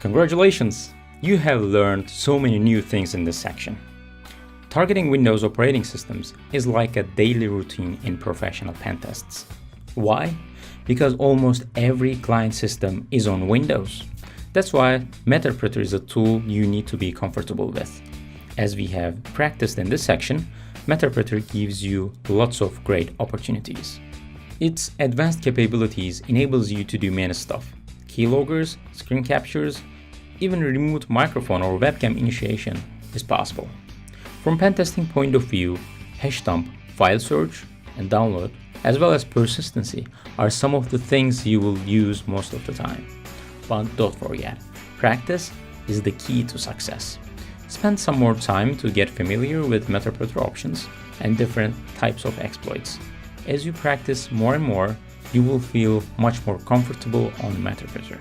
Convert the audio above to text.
Congratulations! You have learned so many new things in this section. Targeting Windows operating systems is like a daily routine in professional pen tests. Why? Because almost every client system is on Windows. That's why Metasploit is a tool you need to be comfortable with. As we have practiced in this section, Metasploit gives you lots of great opportunities. Its advanced capabilities enables you to do many stuff. Keyloggers, screen captures, even remote microphone or webcam initiation is possible. From pen testing point of view, hash dump, file search, and download, as well as persistency, are some of the things you will use most of the time. But don't forget, practice is the key to success. Spend some more time to get familiar with Metasploit options and different types of exploits. As you practice more and more, you will feel much more comfortable on Metasploit.